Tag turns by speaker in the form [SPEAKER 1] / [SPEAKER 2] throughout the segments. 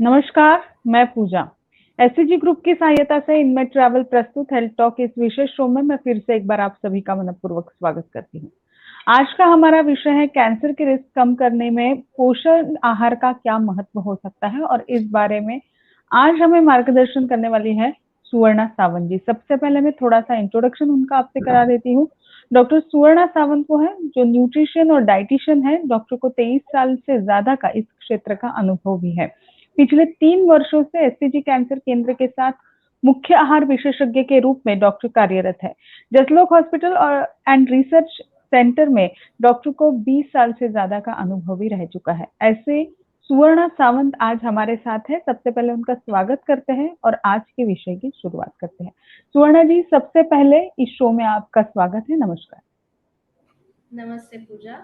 [SPEAKER 1] नमस्कार, मैं पूजा। SCG group की सहायता से इनमें ट्रैवल प्रस्तुत हेल्थ टॉक इस विशेष शो में मैं फिर से एक बार आप सभी का मनपूर्वक स्वागत करती हूँ। आज का हमारा विषय है कैंसर के रिस्क कम करने में पोषण आहार का क्या महत्व हो सकता है और इस बारे में आज हमें मार्गदर्शन करने वाली है सुवर्णा सावंत जी। सबसे पहले मैं थोड़ा सा इंट्रोडक्शन उनका आपसे करा देती हूँ। डॉक्टर सुवर्णा सावंत वो है जो न्यूट्रिशन और डाइटिशियन है। डॉक्टर को 23 साल से ज्यादा का इस क्षेत्र का अनुभव भी है। पिछले 3 वर्षों से एससीजी कैंसर केंद्र के साथ मुख्य आहार विशेषज्ञ के रूप में डॉक्टर कार्यरत है। जसलोक हॉस्पिटल और एंड रिसर्च सेंटर में डॉक्टर को 20 साल से ज्यादा का अनुभव भी रह चुका है। ऐसे सुवर्णा सावंत आज हमारे साथ है। सबसे पहले उनका स्वागत करते हैं और आज के विषय की शुरुआत करते हैं। सुवर्णा जी, सबसे पहले इस शो में आपका स्वागत है। नमस्कार।
[SPEAKER 2] नमस्ते पूजा,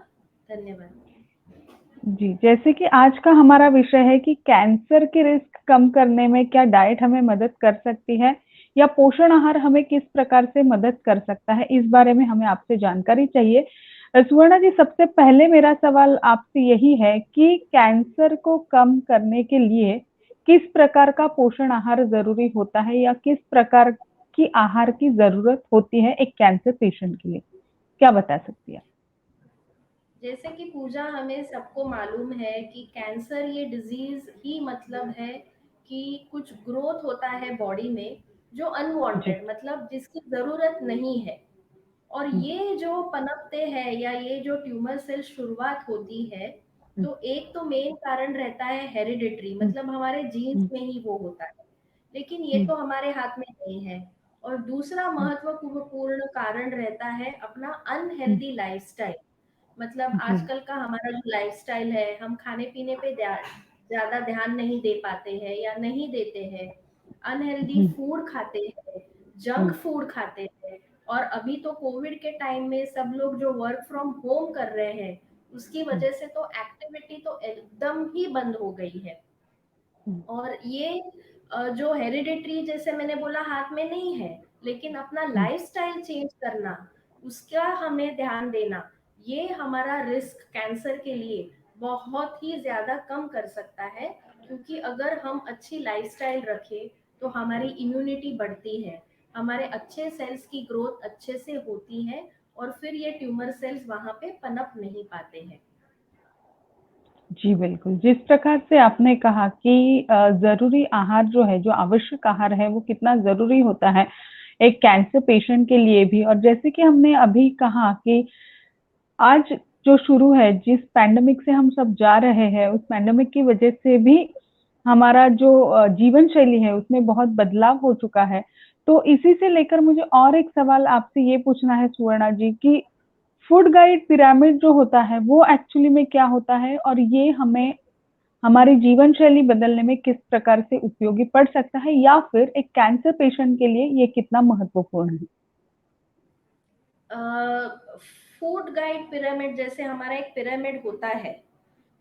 [SPEAKER 2] धन्यवाद।
[SPEAKER 1] जी, जैसे कि आज का हमारा विषय है कि कैंसर के रिस्क कम करने में क्या डाइट हमें मदद कर सकती है या पोषण आहार हमें किस प्रकार से मदद कर सकता है, इस बारे में हमें आपसे जानकारी चाहिए। सुवर्णा जी, सबसे पहले मेरा सवाल आपसे यही है कि कैंसर को कम करने के लिए किस प्रकार का पोषण आहार जरूरी होता है या किस प्रकार की आहार की जरूरत होती है एक कैंसर पेशेंट के लिए, क्या बता सकती है?
[SPEAKER 2] जैसे कि पूजा, हमें सबको मालूम है कि कैंसर ये डिजीज ही मतलब है कि कुछ ग्रोथ होता है बॉडी में जो
[SPEAKER 1] जी।
[SPEAKER 2] अनवांटेड, मतलब जिसकी ज़रूरत नहीं है। और
[SPEAKER 1] हम्म,
[SPEAKER 2] ये जो पनपते हैं या ये जो ट्यूमर से शुरुआत होती है,
[SPEAKER 1] हम्म,
[SPEAKER 2] तो एक तो मेन कारण रहता है हेरिडिटरी,
[SPEAKER 1] हम्म,
[SPEAKER 2] मतलब हमारे जीन्स
[SPEAKER 1] हम्म,
[SPEAKER 2] में ही वो होता है, लेकिन ये
[SPEAKER 1] हम्म,
[SPEAKER 2] तो हमारे हाथ में नहीं है। और दूसरा
[SPEAKER 1] हम्म,
[SPEAKER 2] महत्वपूर्ण कारण रहता है अपना
[SPEAKER 1] हम्म,
[SPEAKER 2] अनहेल्दी लाइफस्टाइल। मतलब
[SPEAKER 1] जी।
[SPEAKER 2] आजकल का हमारा जो लाइफस्टाइल है, हम खाने पीने पे ज्यादा ध्यान नहीं दे पाते हैं या नहीं देते हैं। अनहेल्दी
[SPEAKER 1] हम्म,
[SPEAKER 2] फूड खाते हैं, जंक
[SPEAKER 1] हम्म,
[SPEAKER 2] फूड खाते हैं। और अभी तो कोविड के टाइम में सब लोग जो वर्क फ्रॉम होम कर रहे हैं, उसकी
[SPEAKER 1] हम्म,
[SPEAKER 2] वजह से तो एक्टिविटी तो एकदम ही बंद हो गई है।
[SPEAKER 1] हम्म,
[SPEAKER 2] और ये जो हेरिडिटरी, जैसे मैंने बोला, हाथ में नहीं है, लेकिन अपना
[SPEAKER 1] हम्म,
[SPEAKER 2] लाइफस्टाइल चेंज करना, उसका हमें ध्यान देना, ये हमारा रिस्क कैंसर के लिए बहुत ही ज्यादा कम कर सकता है। क्योंकि अगर हम अच्छी लाइफस्टाइल रखें तो हमारी इम्यूनिटी बढ़ती है, हमारे अच्छे सेल्स की ग्रोथ अच्छे से होती है, और फिर ये ट्यूमर सेल्स वहां पे पनप नहीं पाते हैं।
[SPEAKER 1] जी, बिल्कुल। जिस प्रकार से आपने कहा कि ज़रूरी आहार जो है, जो आवश्यक आहार है, वो कितना ज़रूरी होता है एक कैंसर पेशेंट के लिए भी। और जैसे कि हमने अभी कहा कि आज जो शुरू है, जिस पैंडेमिक से हम सब जा रहे हैं, उस पैंडेमिक की वजह से भी हमारा जो जीवन शैली है, उसमें बहुत बदलाव हो चुका है। तो इसी से लेकर मुझे और एक सवाल आपसे ये पूछना है सुवर्णा जी कि फूड गाइड पिरामिड जो होता है वो एक्चुअली में क्या होता है और ये हमें हमारी जीवन शैली बदलने में किस प्रकार से उपयोगी पड़ सकता है या फिर एक कैंसर पेशेंट के लिए ये कितना महत्वपूर्ण है?
[SPEAKER 2] फूड गाइड पिरामिड, जैसे हमारा एक पिरामिड होता है,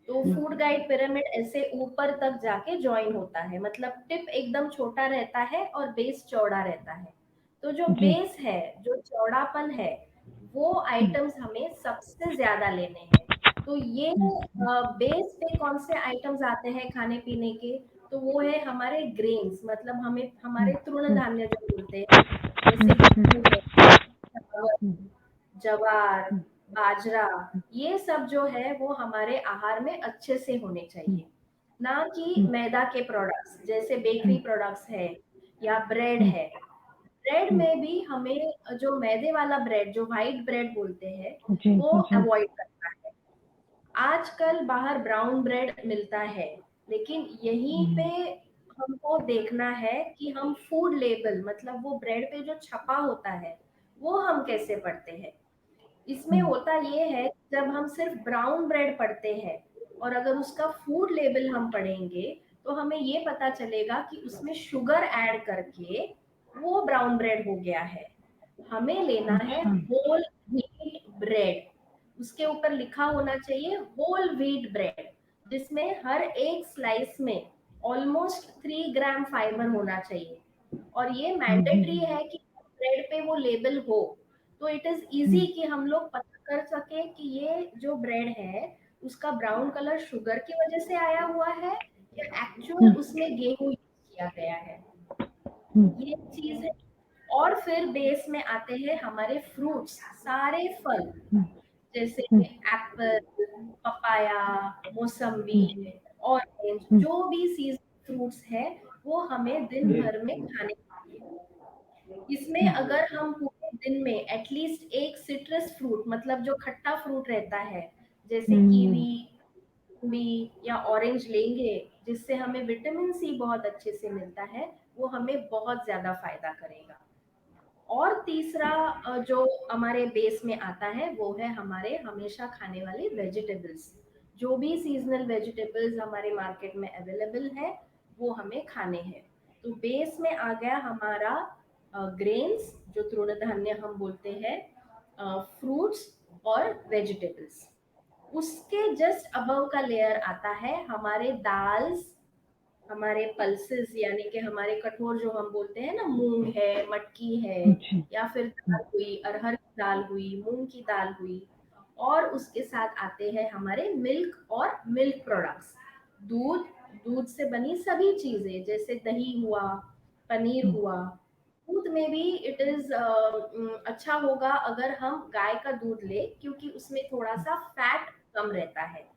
[SPEAKER 2] तो
[SPEAKER 1] हम्म,
[SPEAKER 2] फूड गाइड पिरामिड ऐसे ऊपर तक जाके ज्वाइन होता है, मतलब टिप एकदम छोटा रहता है और बेस चौड़ा रहता है। तो जो
[SPEAKER 1] जी।
[SPEAKER 2] बेस है, जो चौड़ापन है, वो
[SPEAKER 1] हम्म,
[SPEAKER 2] आइटम्स हमें सबसे ज्यादा लेने हैं। तो ये
[SPEAKER 1] हम्म,
[SPEAKER 2] बेस पे कौन से आइटम्स आते हैं खाने पीने के, तो वो है हमारे ग्रेन्स, मतलब हमें हमारे
[SPEAKER 1] हम्म,
[SPEAKER 2] तृण
[SPEAKER 1] हम्म,
[SPEAKER 2] धान्य जो बोलते हैं, जैसे
[SPEAKER 1] हम्म,
[SPEAKER 2] गेहूं है, चावल,
[SPEAKER 1] हम्म,
[SPEAKER 2] ज्वार,
[SPEAKER 1] हम्म,
[SPEAKER 2] बाजरा, ये सब जो है वो हमारे आहार में अच्छे से होने
[SPEAKER 1] हम्म,
[SPEAKER 2] चाहिए। ना कि
[SPEAKER 1] हम्म,
[SPEAKER 2] मैदा के प्रोडक्ट्स, जैसे बेकरी
[SPEAKER 1] हम्म,
[SPEAKER 2] प्रोडक्ट्स है या ब्रेड
[SPEAKER 1] हम्म,
[SPEAKER 2] है। ब्रेड
[SPEAKER 1] हम्म,
[SPEAKER 2] में भी हमें जो मैदे वाला ब्रेड, जो व्हाइट ब्रेड बोलते हैं,
[SPEAKER 1] जी,
[SPEAKER 2] वो
[SPEAKER 1] जी,
[SPEAKER 2] अवॉइड करना है। आजकल बाहर ब्राउन ब्रेड मिलता है, लेकिन यहीं पे
[SPEAKER 1] हम्म,
[SPEAKER 2] हमको देखना है कि हम फूड लेबल, मतलब वो ब्रेड पे जो छपा होता है, वो हम कैसे पढ़ते हैं। इसमें
[SPEAKER 1] हम्म,
[SPEAKER 2] होता ये है कि जब हम सिर्फ ब्राउन ब्रेड पढ़ते हैं और अगर उसका फूड लेबल हम पढ़ेंगे, तो हमें ये पता चलेगा कि उसमें शुगर ऐड करके वो ब्राउन ब्रेड हो गया है। हमें लेना है
[SPEAKER 1] अच्छा।
[SPEAKER 2] Whole wheat bread. उसके ऊपर लिखा होना चाहिए होल व्हीट ब्रेड, जिसमें हर एक स्लाइस में ऑलमोस्ट 3 ग्राम फाइबर होना चाहिए। और ये
[SPEAKER 1] हम्म,
[SPEAKER 2] मैंडेटरी है कि ब्रेड पे वो लेबल हो, तो इट इज इजी
[SPEAKER 1] हम्म,
[SPEAKER 2] कि हम लोग पता कर सके कि ये जो ब्रेड है, उसका ब्राउन कलर शुगर की वजह से आया हुआ है या एक्चुअल उसमें गेहूं यूज किया गया है, ये चीज है। और फिर बेस में आते हैं हमारे फ्रूट्स, सारे फल, जैसे एप्पल, पपाया, मौसम्बी, ऑरेंज, जो भी सीजन फ्रूट्स है वो हमें दिन भर में खाने चाहिए। इसमें अगर हम पूरे दिन में एटलीस्ट एक सिट्रस फ्रूट, मतलब जो खट्टा फ्रूट रहता है, जैसे कीवी भी या ऑरेंज लेंगे, जिससे हमें विटामिन सी बहुत अच्छे से मिलता है, वो हमें बहुत ज्यादा फायदा करेगा। और तीसरा जो हमारे बेस में आता है वो है हमारे हमेशा खाने वाले वेजिटेबल्स। जो भी सीजनल वेजिटेबल्स हमारे मार्केट में अवेलेबल है वो हमें खाने हैं। तो बेस में आ गया हमारा ग्रेन्स, जो तृणधान्य हम बोलते हैं, फ्रूट्स और वेजिटेबल्स। उसके जस्ट अबव का लेयर आता है हमारे दाल्स, हमारे पल्सेस, यानी कि हमारे कठोर जो हम बोलते हैं ना, मूंग है, मटकी है, या फिर दाल हुई, अरहर की दाल हुई, मूंग की दाल हुई। और उसके साथ आते हैं हमारे मिल्क और मिल्क प्रोडक्ट्स, दूध, दूध से बनी सभी चीजें, जैसे दही हुआ, पनीर हुआ। दूध में भी इट इज अच्छा होगा अगर हम गाय का दूध ले, क्योंकि उसमें थोड़ा सा फैट कम रहता है।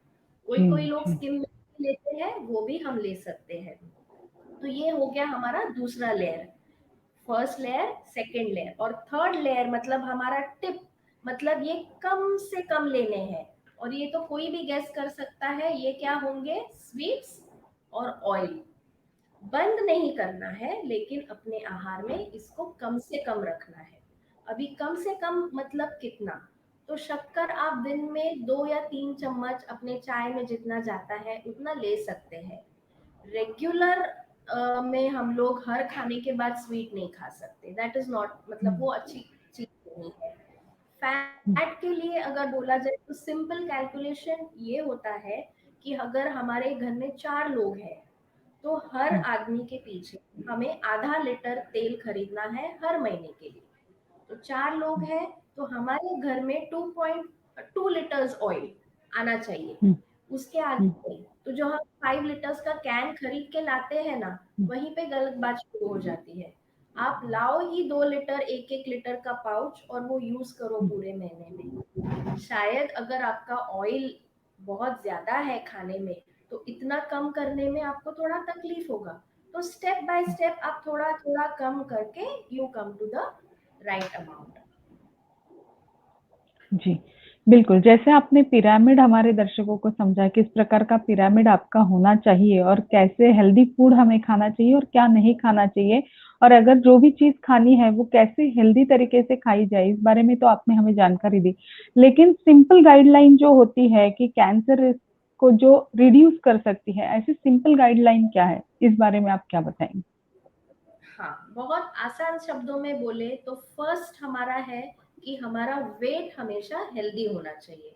[SPEAKER 2] कोई कोई लोग स्किम मिल्क लेते हैं, वो भी हम ले सकते हैं। तो ये हो गया हमारा दूसरा layer, first layer, second layer. और थर्ड लेयर मतलब हमारा टिप, मतलब ये कम से कम लेने हैं। और ये तो कोई भी गेस कर सकता है ये क्या होंगे, स्वीट्स और ऑयल। बंद नहीं करना है, लेकिन अपने आहार में इसको कम से कम रखना है। अभी कम से कम मतलब कितना, तो शक्कर आप दिन में 2 या 3 चम्मच अपने चाय में जितना जाता है उतना ले सकते हैं। रेगुलर में हम लोग हर खाने के बाद स्वीट नहीं खा सकते, दैट इज नॉट, मतलब वो अच्छी चीज नहीं है। फैट के लिए अगर बोला जाए तो सिंपल कैलकुलेशन ये होता है कि अगर हमारे घर में 4 लोग हैं, तो हर आदमी के पीछे हमें आधा लीटर तेल खरीदना है हर महीने के लिए। तो 4 लोग हैं, तो हमारे घर में 2.2 लीटर्स ऑयल आना चाहिए, उसके आगे नहीं। तो जो हम 5 लीटर्स का कैन खरीद के लाते हैं ना, वहीं पे गलत बात शुरू हो जाती है। आप लाओ ही 2 लीटर, 1-1 लीटर का पाउच, और वो यूज करो पूरे महीने में। शायद अगर आपका ऑयल बहुत ज्यादा है खाने में, तो इतना कम करने में आपको थोड़ा तकलीफ होगा। तो स्टेप बाय स्टेप आप थोड़ा थोड़ा कम करके you come to the right amount.
[SPEAKER 1] जी, बिल्कुल। जैसे आपने पिरामिड हमारे दर्शकों को समझा, किस प्रकार का पिरामिड आपका होना चाहिए और कैसे हेल्दी फूड हमें खाना चाहिए और क्या नहीं खाना चाहिए, और अगर जो भी चीज़ खानी है वो कैसे हेल्दी तरीके से खाई जाए, इस बारे में तो आपने हमें जानकारी दी। लेकिन सिंपल गाइडलाइन जो होती है कि कैंसर रिस्क को जो रिड्यूस कर सकती है, ऐसी सिंपल गाइडलाइन क्या है? इस बारे में आप क्या बताएँगे?
[SPEAKER 2] हाँ, बहुत आसान शब्दों में बोले तो फर्स्ट हमारा है कि हमारा वेट हमेशा हेल्दी होना चाहिए।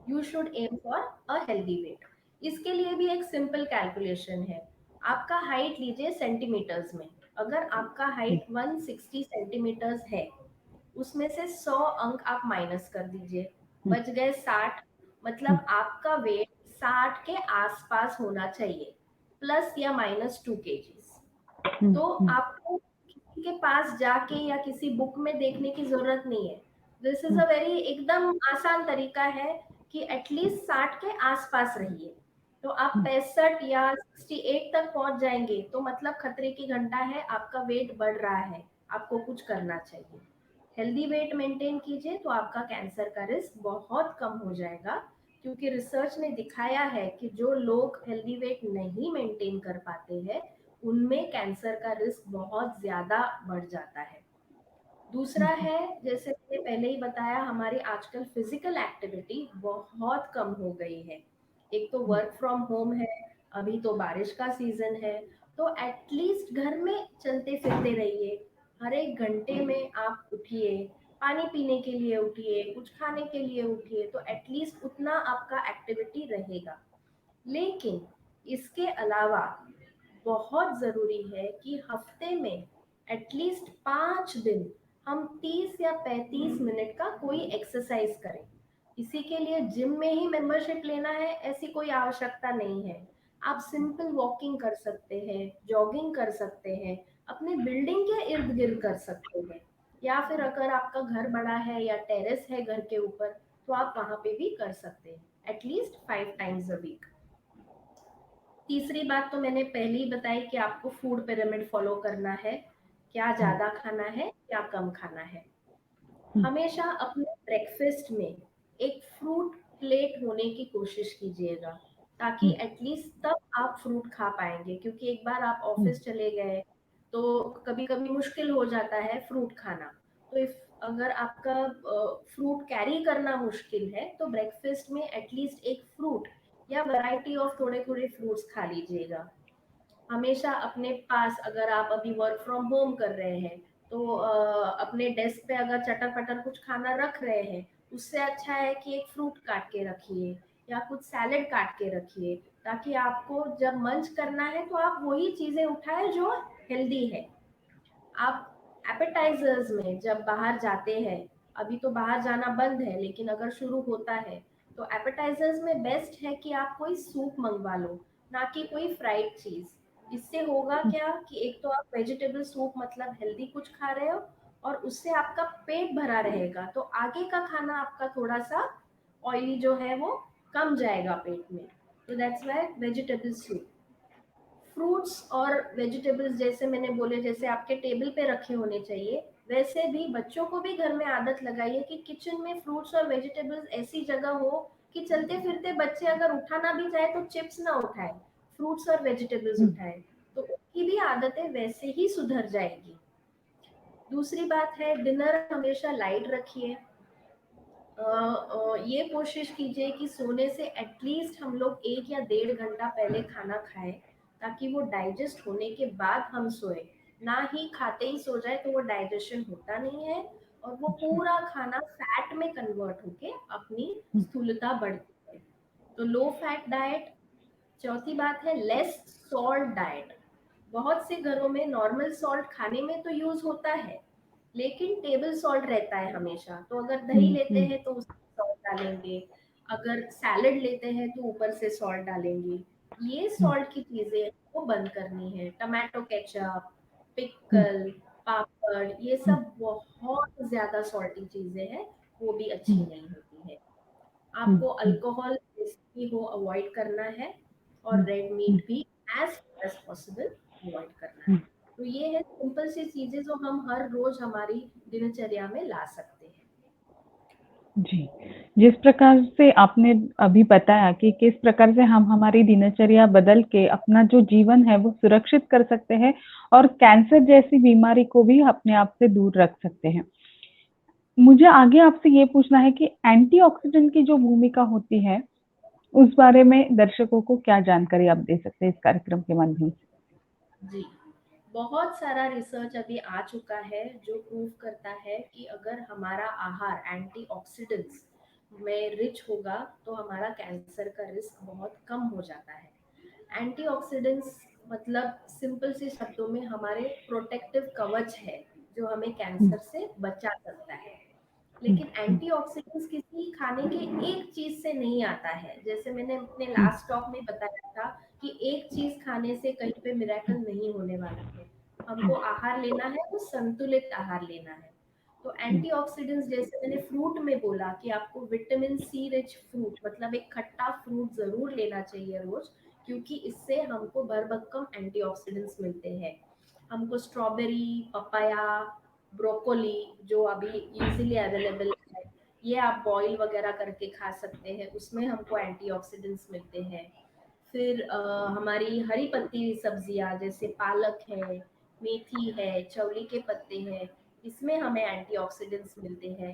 [SPEAKER 2] You should aim for a healthy weight. इसके लिए भी एक सिंपल कैलकुलेशन है। आपका हाइट लीजिए सेंटीमीटर्स में। अगर आपका हाइट 160 सेंटीमीटर्स है, उसमें से 100 अंक आप माइनस कर दीजिए, बच गए 60। मतलब आपका वेट 60 के आसपास होना चाहिए, प्लस या माइनस 2 kgs। तो आपको किसी के पास जाके या किसी बुक में देखने की जरूरत नहीं है। दिस इज अ वेरी एकदम आसान तरीका है कि एटलीस्ट 60 के आसपास रहिए। तो आप 65 या 68 तक पहुंच जाएंगे तो मतलब खतरे की घंटा है, आपका वेट बढ़ रहा है, आपको कुछ करना चाहिए। हेल्दी वेट मेंटेन कीजिए तो आपका कैंसर का रिस्क बहुत कम हो जाएगा। क्योंकि रिसर्च ने दिखाया है कि जो लोग हेल्दी वेट नहीं मेंटेन कर पाते हैं, उनमें कैंसर का रिस्क बहुत ज्यादा बढ़ जाता है। दूसरा है, जैसे मैंने पहले ही बताया, हमारी आजकल फिजिकल एक्टिविटी बहुत कम हो गई है। एक तो वर्क फ्रॉम होम है, अभी तो बारिश का सीजन है, तो एटलीस्ट घर में चलते फिरते रहिए। हर एक घंटे में आप उठिए, पानी पीने के लिए उठिए, कुछ खाने के लिए उठिए, तो एटलीस्ट उतना आपका एक्टिविटी रहेगा। लेकिन इसके अलावा बहुत जरूरी है कि हफ्ते में एटलीस्ट 5 दिन हम 30 या 35 मिनट का कोई एक्सरसाइज करें। इसी के लिए जिम में ही मेंबरशिप लेना है ऐसी कोई आवश्यकता नहीं है। आप सिंपल वॉकिंग कर सकते हैं, जॉगिंग कर सकते हैं, अपने बिल्डिंग के इर्द गिर्द कर सकते हैं, या फिर अगर आपका घर बड़ा है या टेरेस है घर के ऊपर, तो आप वहां पे भी कर सकते हैं एटलीस्ट 5 टाइम्स अ वीक। तीसरी बात तो मैंने पहले ही बताई कि आपको फूड पिरामिड फॉलो करना है, क्या ज्यादा खाना है क्या कम खाना है। हमेशा अपने ब्रेकफास्ट में एक फ्रूट प्लेट होने की कोशिश कीजिएगा, ताकि एटलीस्ट तब आप फ्रूट खा पाएंगे, क्योंकि एक बार आप ऑफिस चले गए तो कभी कभी मुश्किल हो जाता है फ्रूट खाना। तो इफ अगर आपका फ्रूट कैरी करना मुश्किल है तो ब्रेकफास्ट में एटलीस्ट एक फ्रूट या वैरायटी ऑफ थोड़े थोड़े फ्रूट्स खा लीजिएगा। हमेशा अपने पास, अगर आप अभी वर्क फ्रॉम होम कर रहे हैं तो अपने डेस्क पे अगर चटर पटर कुछ खाना रख रहे हैं, उससे अच्छा है कि एक फ्रूट काट के रखिए या कुछ सैलेड काट के रखिए, ताकि आपको जब मंच करना है तो आप वही चीजें उठाए जो हेल्दी है। आप एपेटाइजर्स में जब बाहर जाते हैं, अभी तो बाहर जाना बंद है लेकिन अगर शुरू होता है तो एपेटाइजर्स में बेस्ट है कि आप कोई सूप मंगवा लो, ना कि कोई फ्राइड चीज। इससे होगा क्या कि एक तो आप वेजिटेबल सूप मतलब हेल्दी कुछ खा रहे हो, और उससे आपका पेट भरा रहेगा, तो आगे का खाना आपका थोड़ा सा ऑयली जो है वो कम जाएगा पेट में। तो that's why vegetable soup. Fruits और वेजिटेबल्स जैसे मैंने बोले, जैसे आपके टेबल पे रखे होने चाहिए, वैसे भी बच्चों को भी घर में आदत लगाइए कि किचन में फ्रूट्स और वेजिटेबल्स ऐसी जगह हो कि चलते फिरते बच्चे अगर उठाना भी चाहे तो चिप्स ना उठाए, फ्रूट्स और वेजिटेबल्स उठाए, तो उनकी भी आदतें वैसे ही सुधर जाएगी। दूसरी बात है, डिनर हमेशा लाइट रखिए। ये कोशिश कीजिए कि सोने से एटलीस्ट हम लोग 1 या 1.5 घंटा पहले खाना खाएं, ताकि वो डाइजेस्ट होने के बाद हम सोए। ना ही खाते ही सो जाए तो वो डाइजेशन होता नहीं है, और वो पूरा खाना फैट में कन्वर्ट होके अपनी स्थूलता बढ़ती है। तो लो फैट डाइट। चौथी बात है लेस सॉल्ट डाइट। बहुत से घरों में नॉर्मल सॉल्ट खाने में तो यूज होता है, लेकिन टेबल सॉल्ट रहता है हमेशा। तो अगर दही लेते हैं तो उसमें सॉल्ट डालेंगे, अगर सैलेड लेते हैं तो ऊपर से सॉल्ट डालेंगे। ये सॉल्ट की चीजें वो बंद करनी है। टमाटो केचप, पिकल, पापड़, ये सब बहुत ज्यादा सॉल्टी चीजें हैं, वो भी अच्छी नहीं होती है। आपको अल्कोहल भी हो अवॉइड करना है, और रेड मीट भी as far as possible avoid करना है। तो ये है सिंपल सी चीजें जो हम हर रोज हमारी दिनचर्या में ला सकते हैं।
[SPEAKER 1] जी, जिस प्रकार से आपने अभी बताया कि किस प्रकार से हम हमारी दिनचर्या बदल के अपना जो जीवन है वो सुरक्षित कर सकते हैं और कैंसर जैसी बीमारी को भी अपने आप से दूर रख सकते हैं। मुझे आगे आपसे ये पूछना है कि एंटीऑक्सीडेंट की जो भूमिका होती है, उस बारे में दर्शकों को क्या जानकारी आप दे सकते हैं इस कार्यक्रम के माध्यम से?
[SPEAKER 2] जी, बहुत सारा रिसर्च अभी आ चुका है जो प्रूव करता है कि अगर हमारा आहार एंटीऑक्सीडेंट्स में रिच होगा तो हमारा कैंसर का रिस्क बहुत कम हो जाता है। एंटीऑक्सीडेंट्स मतलब सिंपल सी शब्दों में हमारे प्रोटेक्टिव कवच है, जो हमें कैंसर से बचा सकता है। लेकिन एंटीऑक्सीडेंट्स किसी खाने के एक चीज से नहीं आता है। जैसे मैंने अपने लास्ट टॉक में बताया था कि एक चीज खाने से कहीं पे मिरेकल नहीं होने वाला है। हमको आहार लेना है तो संतुलित आहार लेना है। तो एंटीऑक्सीडेंट्स जैसे मैंने फ्रूट में बोला कि आपको विटामिन सी रिच फ्रूट मतलब एक खट्टा फ्रूट जरूर लेना चाहिए रोज, क्योंकि इससे हमको भरभक्कम एंटीऑक्सीडेंट्स मिलते हैं। हमको स्ट्रॉबेरी, पपाया, ब्रोकोली जो अभी इजीली अवेलेबल है, ये आप बॉईल वगैरह करके खा सकते हैं, उसमें हमको एंटीऑक्सीडेंट्स मिलते हैं। फिर हमारी हरी पत्ती सब्जियां जैसे पालक है, मेथी है, चौली के पत्ते हैं, इसमें हमें एंटीऑक्सीडेंट्स मिलते हैं।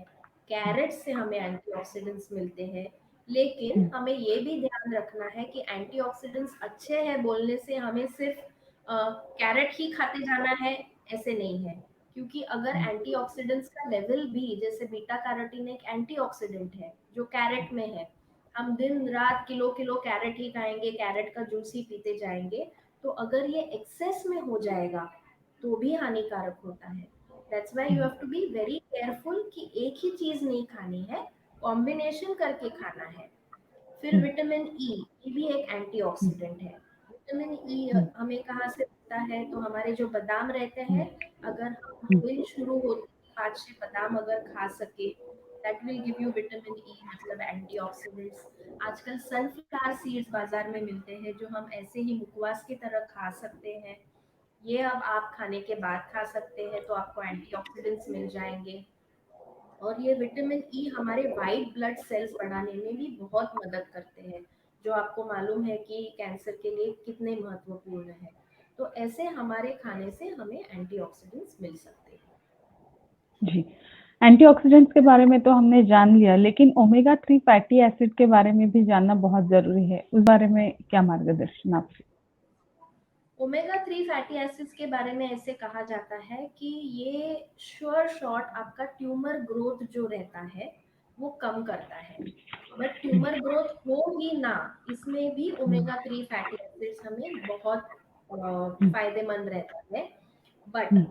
[SPEAKER 2] कैरेट से हमें एंटीऑक्सीडेंट्स मिलते हैं। लेकिन हमें ये भी ध्यान रखना है कि एंटीऑक्सीडेंट्स अच्छे हैं बोलने से हमें सिर्फ कैरेट ही खाते जाना है, ऐसे नहीं है। क्योंकि अगर एंटीऑक्सीडेंट्स का लेवल भी, जैसे बीटा कैरोटीन एक एंटीऑक्सीडेंट है जो कैरेट में है, हम दिन रात किलो किलो कैरेट ही खाएंगे, कैरेट का जूस ही पीते जाएंगे, तो अगर ये एक्सेस में हो जाएगा तो भी हानिकारक होता है। That's why you have to be very careful कि एक ही चीज नहीं खानी है, कॉम्बिनेशन करके खाना है। फिर विटामिन ई, ये भी एक एंटीऑक्सीडेंट है। विटामिन ई
[SPEAKER 1] हम्म,
[SPEAKER 2] हमें कहाँ से मिलता है, तो हमारे जो बादाम रहते हैं, अगर हम
[SPEAKER 1] हम्म,
[SPEAKER 2] दिन शुरू होते ही 5-6 बादाम अगर खा सके, that will give you vitamin E, मतलब एंटीऑक्सीडेंट्स। आजकल सनफ्लावर सीड्स बाजार में मिलते हैं, जो हम ऐसे ही मुखवास की तरह खा सकते हैं। ये अब आप खाने के बाद खा सकते हैं, तो आपको एंटीऑक्सीडेंट्स मिल जाएंगे। और ये विटामिन ई हमारे वाइट ब्लड सेल्स बढ़ाने में भी बहुत मदद करते हैं, जो आपको मालूम है कि कैंसर के लिए कितने महत्वपूर्ण है। तो ऐसे हमारे खाने से हमें एंटीऑक्सीडेंट्स मिल सकते हैं।
[SPEAKER 1] जी। एंटीऑक्सीडेंट्स के बारे में तो हमने जान लिया, लेकिन ओमेगा 3 फैटी एसिड के बारे में भी जानना बहुत ज़रूरी है। उस बारे में क्या मार्गदर्शन आपसे?
[SPEAKER 2] ओमेगा 3 फैटी एसिड्स के बारे में ऐसे कहा जाता है कि ये श्योर शॉट आपका ट्यूमर ग्रोथ जो रहता है वो कम करता है। बट
[SPEAKER 1] हुँ,
[SPEAKER 2] ट्यूमर ग्रोथ हो ही ना, इसमें भी
[SPEAKER 1] हुँ,
[SPEAKER 2] ओमेगा 3 फैटी एसिड्स हमें बहुत
[SPEAKER 1] हुँ,
[SPEAKER 2] फायदेमंद रहता है। बट
[SPEAKER 1] हुँ,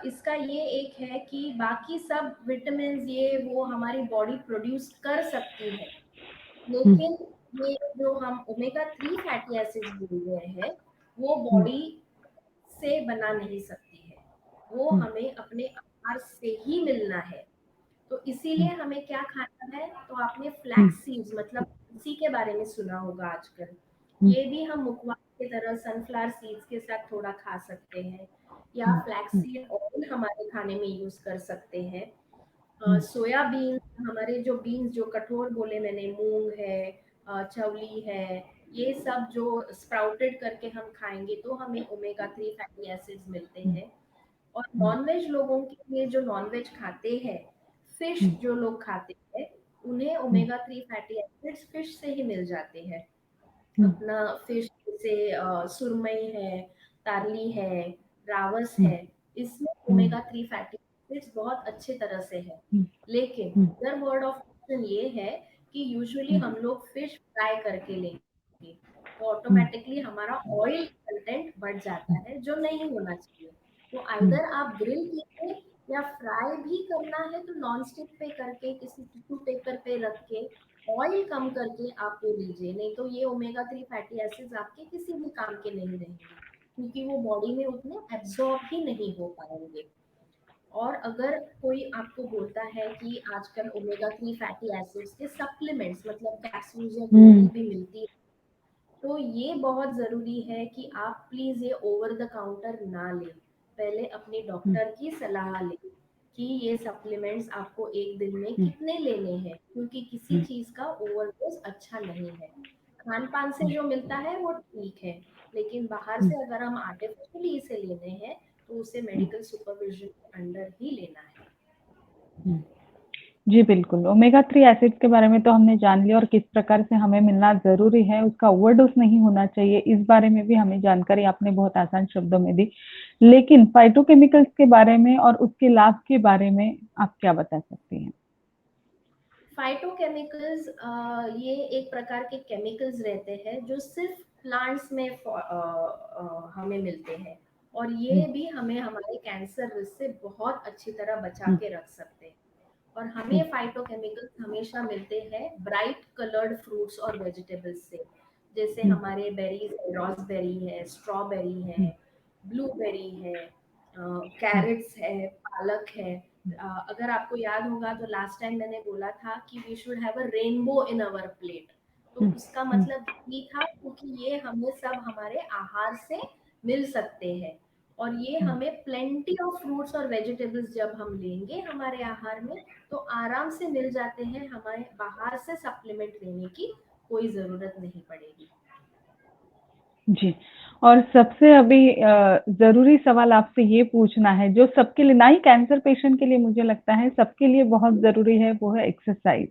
[SPEAKER 2] इसका ये एक है कि बाकी सब विटामिन ये वो हमारी बॉडी प्रोड्यूस कर सकती है,
[SPEAKER 1] हुँ,
[SPEAKER 2] लेकिन ये जो हम ओमेगा 3 फैटी एसिड्स बोल रहे हैं, वो
[SPEAKER 1] हुँ,
[SPEAKER 2] बॉडी से बना नहीं सकती है, वो
[SPEAKER 1] हुँ,
[SPEAKER 2] हमें अपने आहार से ही मिलना है। तो
[SPEAKER 1] हुँ,
[SPEAKER 2] इसीलिए हमें क्या खाना है, तो आपने
[SPEAKER 1] हुँ,
[SPEAKER 2] फ्लैक्स सीड्स मतलब इसी के बारे में सुना होगा आजकल।
[SPEAKER 1] हुँ,
[SPEAKER 2] ये भी हम मुखवास की तरह सनफ्लावर सीड्स के साथ थोड़ा खा सकते हैं, या
[SPEAKER 1] हुँ,
[SPEAKER 2] फ्लैक्स
[SPEAKER 1] हुँ,
[SPEAKER 2] सीड ऑयल हमारे खाने में यूज कर सकते हैं।
[SPEAKER 1] हुँ,
[SPEAKER 2] सोया बीन्स, हमारे जो बीन्स जो कठोर बोले मैंने, मूंग है, चवली है, ये सब जो स्प्राउटेड करके हम खाएंगे तो हमें ओमेगा 3 फैटी एसिड्स मिलते
[SPEAKER 1] हुँ,
[SPEAKER 2] हैं। और
[SPEAKER 1] हुँ,
[SPEAKER 2] नॉनवेज लोगों के लिए, जो नॉनवेज खाते हैं, फिश
[SPEAKER 1] हुँ,
[SPEAKER 2] जो लोग खाते हैं, उन्हें
[SPEAKER 1] हुँ,
[SPEAKER 2] ओमेगा 3 फैटी एसिड्स फिश से ही मिल जाते हैं।
[SPEAKER 1] हुँ,
[SPEAKER 2] अपना फिश जैसे सुरमई है, तारली है, रावस
[SPEAKER 1] हुँ,
[SPEAKER 2] है, इसमें
[SPEAKER 1] हुँ,
[SPEAKER 2] ओमेगा 3 फैटी एसिड्स बहुत अच्छे तरह से है।
[SPEAKER 1] हुँ,
[SPEAKER 2] लेकिन
[SPEAKER 1] हुँ,
[SPEAKER 2] अदर वर्ड ऑफ क्वेश्चन ये है कि यूजुअली
[SPEAKER 1] हुँ,
[SPEAKER 2] हम लोग फिश फ्राई करके लेंगे, तो
[SPEAKER 1] हुँ,
[SPEAKER 2] ऑटोमेटिकली हमारा ऑयल कंटेंट बढ़ जाता है, जो नहीं होना चाहिए। तो
[SPEAKER 1] हुँ,
[SPEAKER 2] आइदर आप ग्रिल कीजिए, या फ्राई भी करना है तो नॉन स्टिक पे करके किसी टिश्यू पेपर पे रख के ऑयल कम करके आप वो लीजिए, नहीं तो ये ओमेगा 3 फैटी एसिड्स आपके किसी भी काम के नहीं रहेंगे, क्योंकि वो बॉडी में उतने एब्जॉर्ब ही नहीं हो पाएंगे। और अगर कोई आपको बोलता है कि आजकल ओमेगा 3 फैटी एसिड्स के सप्लीमेंट्स मतलब कैप्सूल्स या गोली
[SPEAKER 1] हुँ,
[SPEAKER 2] भी मिलती है, तो ये बहुत ज़रूरी है कि आप प्लीज़ ये ओवर द काउंटर ना लें। पहले अपने
[SPEAKER 1] हुँ,
[SPEAKER 2] डॉक्टर की सलाह लें कि ये सप्लीमेंट्स आपको एक दिन में
[SPEAKER 1] हुँ,
[SPEAKER 2] कितने लेने हैं, क्योंकि किसी
[SPEAKER 1] हुँ,
[SPEAKER 2] चीज़ का ओवरडोज अच्छा नहीं है। खान-पान से
[SPEAKER 1] हुँ,
[SPEAKER 2] जो मिलता है वो ठीक है, लेकिन बाहर
[SPEAKER 1] हुँ,
[SPEAKER 2] से अगर हम आर्टिफिशियली इसे लेने हैं, तो उसे
[SPEAKER 1] हुँ,
[SPEAKER 2] मेडिकल सुपरविज़न के अंडर ही लेना है।
[SPEAKER 1] हुँ। जी, बिल्कुल। ओमेगा 3 एसिड्स के बारे में तो हमने जान लिया और किस प्रकार से हमें मिलना ज़रूरी है, उसका ओवरडोज़ नहीं होना चाहिए, इस बारे में भी हमें जानकारी आपने बहुत आसान शब्दों में दी। लेकिन फाइटोकेमिकल्स के बारे में और उसके लाभ के बारे में आप क्या बता सकती हैं?
[SPEAKER 2] फाइटोकेमिकल्स ये एक प्रकार के केमिकल्स रहते हैं जो सिर्फ प्लांट्स में हमें मिलते हैं, और
[SPEAKER 1] हुँ,
[SPEAKER 2] ये भी हमें हमारे कैंसर रिस्क से बहुत अच्छी तरह बचा
[SPEAKER 1] हुँ,
[SPEAKER 2] के रख सकते हैं। और
[SPEAKER 1] हुँ,
[SPEAKER 2] हमें फाइटोकेमिकल्स हमेशा मिलते हैं ब्राइट कलर्ड फ्रूट्स और वेजिटेबल्स से, जैसे
[SPEAKER 1] हुँ,
[SPEAKER 2] हमारे बेरीज है, रॉसबेरी है, स्ट्रॉबेरी है,
[SPEAKER 1] हुँ,
[SPEAKER 2] ब्लूबेरी है,
[SPEAKER 1] हुँ,
[SPEAKER 2] कैरेट्स है, पालक है। अगर आपको याद होगा तो लास्ट टाइम मैंने बोला था कि we should have a rainbow in our plate, तो
[SPEAKER 1] हुँ,
[SPEAKER 2] उसका
[SPEAKER 1] हुँ,
[SPEAKER 2] मतलब यही था, क्योंकि ये हमें सब हमारे आहार से मिल सकते हैं। और ये
[SPEAKER 1] हुँ।
[SPEAKER 2] हमें प्लेंटी ऑफ फ्रूट्स और वेजिटेबल्स जब हम लेंगे हमारे आहार में, तो आराम से मिल जाते हैं, हमें बाहर से सप्लीमेंट लेने की कोई ज़रूरत नहीं पड़ेगी।
[SPEAKER 1] जी, और सबसे अभी ज़रूरी सवाल आपसे ये पूछना है, जो सबके लिए, ना ही कैंसर पेशेंट के लिए, मुझे लगता है सबके लिए बहुत ज़रूरी है, वो है एक्सरसाइज़।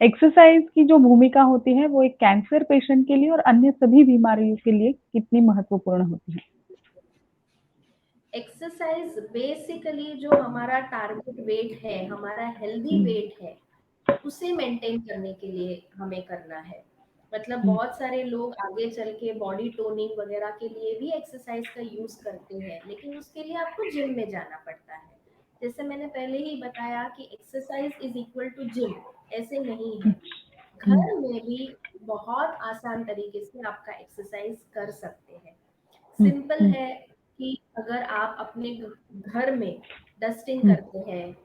[SPEAKER 1] एक्सरसाइज़ की जो भूमिका होती है, वो एक कैंसर पेशेंट के लिए और अन्य सभी बीमारियों के लिए कितनी महत्वपूर्ण होती है?
[SPEAKER 2] एक्सरसाइज बेसिकली जो हमारा टारगेट वेट है, हमारा हेल्दी
[SPEAKER 1] हुँ,
[SPEAKER 2] वेट है, उसे मेंटेन करने के लिए हमें करना है। मतलब
[SPEAKER 1] हुँ,
[SPEAKER 2] बहुत सारे लोग आगे चल के बॉडी टोनिंग वगैरह के लिए भी एक्सरसाइज का यूज करते हैं, लेकिन उसके लिए आपको जिम में जाना पड़ता है। जैसे मैंने पहले ही बताया कि exercise is equal to gym, ऐसे नहीं
[SPEAKER 1] हुँ,
[SPEAKER 2] है।
[SPEAKER 1] हुँ,
[SPEAKER 2] घर में भी बहुत आसान तरीके से आपका एक्सरसाइज कर सकते हैं। सिंपल है कि अगर आप अपने घर में डस्टिंग करते हैं,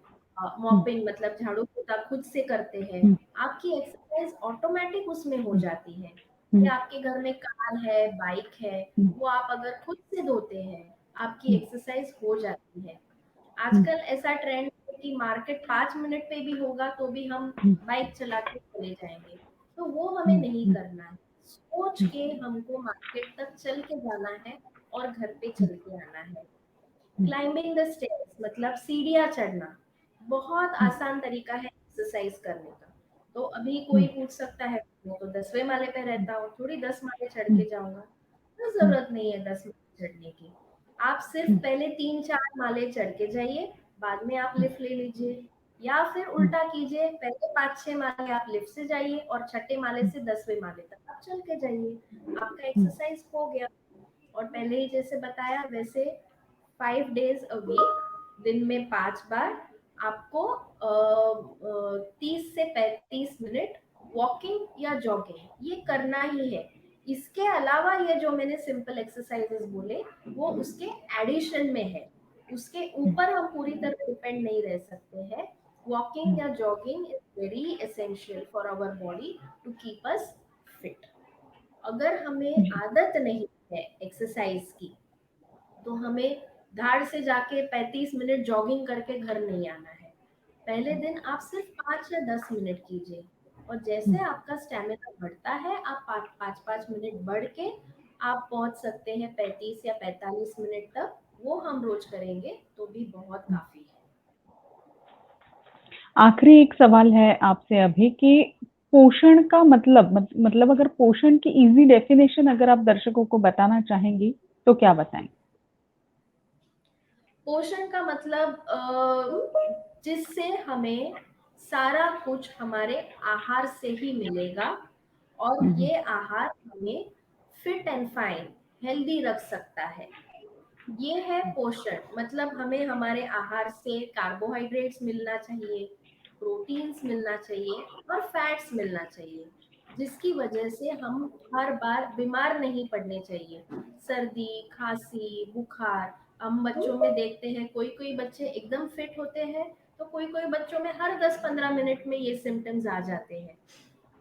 [SPEAKER 2] मॉपिंग मतलब झाड़ू पोछा खुद से करते हैं, आपकी एक्सरसाइज ऑटोमेटिक उसमें हो जाती है। या आपके घर में कार है, बाइक है, वो आप अगर खुद से धोते हैं, आपकी एक्सरसाइज हो जाती है। आजकल ऐसा ट्रेंड है कि मार्केट 5 मिनट पे भी होगा तो भी हम बाइक चला के चले जाएंगे, तो वो हमें नहीं करना है। सोच के हमको मार्केट तक चल के जाना है और घर पे चल के आना है। क्लाइंबिंग द स्टेयर्स मतलब सीढ़ियाँ चढ़ना बहुत आसान तरीका है एक्सरसाइज करने का। तो अभी कोई पूछ सकता है, मैं तो 10वें माले पे रहता हूँ, थोड़ी 10 माले चढ़ के जाऊंगा। तो जरूरत नहीं है 10 माले चढ़ने की। आप सिर्फ पहले 3-4 माले चढ़ के जाइए, बाद में आप लिफ्ट ले लीजिए। या फिर उल्टा कीजिए, पहले 5-6 माले आप लिफ्ट से जाइए और छठे माले से 10वें माले तक आप चल के जाइए। आपका एक्सरसाइज हो गया। और पहले ही जैसे बताया वैसे 5 days a week, दिन में 5 बार आपको 30 से 35 मिनट वॉकिंग या जॉगिंग ये करना ही है। इसके अलावा ये जो मैंने सिंपल एक्सरसाइजेस बोले वो उसके एडिशन में है, उसके ऊपर हम पूरी तरह डिपेंड नहीं रह सकते हैं। वॉकिंग या jogging is very essential for our body to keep us fit. अगर हमें आदत नहीं है एक्सरसाइज की, तो हमें धाड़ से जाके 35 मिनट जॉगिंग करके घर नहीं आना है। पहले दिन आप सिर्फ 5 या 10 मिनट कीजिए, और जैसे आपका स्टेमिना बढ़ता है आप 5-5 मिनट बढ़ के आप पहुंच सकते हैं 35 या 45 मिनट तक। वो हम रोज करेंगे तो भी बहुत काफी है।
[SPEAKER 1] आखिरी एक सवाल है आपसे अभी कि पोषण का मतलब अगर पोषण की इजी डेफिनेशन अगर आप दर्शकों को बताना चाहेंगी तो क्या बताएं?
[SPEAKER 2] पोषण का मतलब जिससे हमें सारा कुछ हमारे आहार से ही मिलेगा, और ये आहार हमें फिट एंड फाइन हेल्दी रख सकता है। ये है पोषण। मतलब हमें हमारे आहार से कार्बोहाइड्रेट्स मिलना चाहिए, प्रोटीन्स मिलना चाहिए और फैट्स मिलना चाहिए, जिसकी वजह से हम हर बार बीमार नहीं पड़ने चाहिए। सर्दी, खांसी, बुखार, हम बच्चों में देखते हैं कोई कोई बच्चे एकदम फिट होते हैं, तो कोई कोई बच्चों में हर 10-15 मिनट में ये सिम्टम्स आ जाते हैं।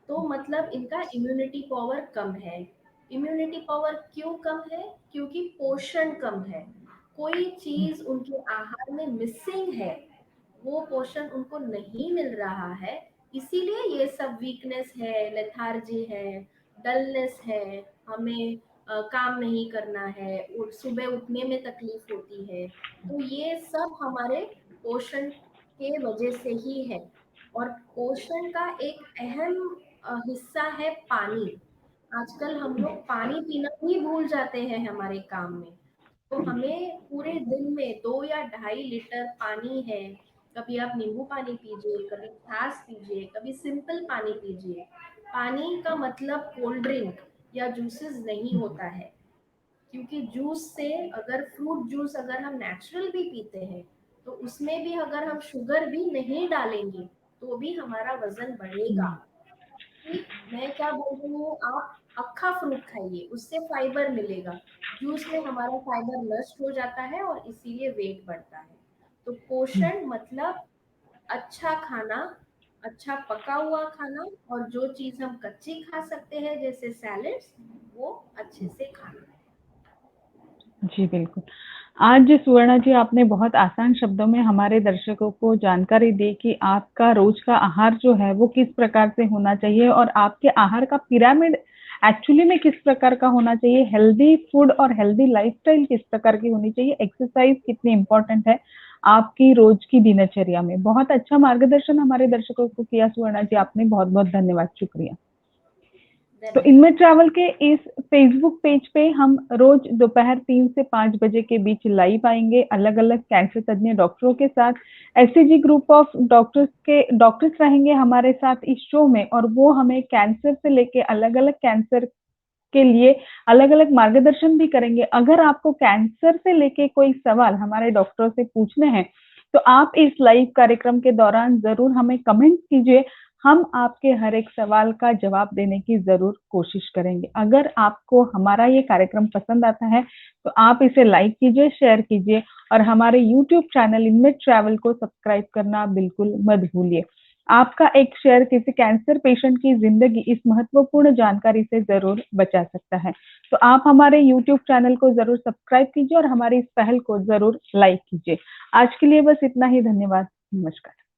[SPEAKER 2] तो मतलब इनका इम्यूनिटी पावर कम है। इम्यूनिटी पावर क्यों कम है? क्योंकि पोषण कम है। कोई चीज उनके आहार में मिसिंग है, वो पोषण उनको नहीं मिल रहा है, इसीलिए ये सब वीकनेस है, लेथार्जी है, डलनेस है, हमें काम नहीं करना है और सुबह उठने में तकलीफ होती है। तो ये सब हमारे पोषण के वजह से ही है। और पोषण का एक अहम हिस्सा है पानी। आजकल हम लोग पानी पीना ही भूल जाते हैं हमारे काम में। तो हमें पूरे दिन में 2 या 2.5 लीटर पानी है। कभी आप नींबू पानी पीजिए, कभी छाछ पीजिए, कभी सिंपल पानी पीजिए। पानी का मतलब कोल्ड ड्रिंक या जूसेस नहीं होता है, क्योंकि जूस से, अगर फ्रूट जूस अगर हम नेचुरल भी पीते हैं, तो उसमें भी अगर हम शुगर भी नहीं डालेंगे तो भी हमारा वजन बढ़ेगा। कि मैं क्या बोल रही हूँ, आप अक्खा फ्रूट खाइए, उससे फाइबर मिलेगा। जूस में हमारा फाइबर नष्ट हो जाता है और इसीलिए वेट बढ़ता है। तो पोषण मतलब अच्छा खाना, अच्छा पका हुआ खाना, और जो चीज हम कच्ची खा सकते हैं जैसे सैलेड्स, वो अच्छे से खाना।
[SPEAKER 1] जी, बिल्कुल। आज सुवर्णा जी आपने बहुत आसान शब्दों में हमारे दर्शकों को जानकारी दी कि आपका रोज का आहार जो है वो किस प्रकार से होना चाहिए और आपके आहार का पिरामिड एक्चुअली में किस प्रकार का होना चाहिए, हेल्दी फूड और हेल्दी लाइफस्टाइल किस प्रकार की होनी चाहिए, एक्सरसाइज कितनी इम्पोर्टेंट है आपकी रोज की दिनचर्या में। बहुत अच्छा मार्गदर्शन हमारे दर्शकों को किया सुवर्णा जी आपने, बहुत-बहुत धन्यवाद, शुक्रिया। तो इनमें ट्रैवल के इस फेसबुक पेज पे हम रोज दोपहर 3 से 5 बजे के बीच लाइव आएंगे अलग-अलग कैंसर तज्ञ डॉक्टरों के साथ। एससीजी ग्रुप ऑफ डॉक्टर्स रहेंगे हमारे साथ इस शो में, और वो हमें कैंसर से लेके अलग-अलग कैंसर के लिए अलग-अलग मार्गदर्शन भी करेंगे। अगर आपको कैंसर से लेके कोई सवाल हमारे डॉक्टरों से पूछने हैं, तो आप इस लाइव कार्यक्रम के दौरान ज़रूर हमें कमेंट कीजिए। हम आपके हर एक सवाल का जवाब देने की जरूर कोशिश करेंगे। अगर आपको हमारा ये कार्यक्रम पसंद आता है तो आप इसे लाइक कीजिए, शेयर कीजिए और हमारे यूट्यूब चैनल इनमें ट्रैवल को सब्सक्राइब करना बिल्कुल मत भूलिए। आपका एक शेयर किसी कैंसर पेशेंट की जिंदगी इस महत्वपूर्ण जानकारी से जरूर बचा सकता है। तो आप हमारे यूट्यूब चैनल को जरूर सब्सक्राइब कीजिए और हमारी इस पहल को जरूर लाइक कीजिए। आज के लिए बस इतना ही। धन्यवाद। नमस्कार।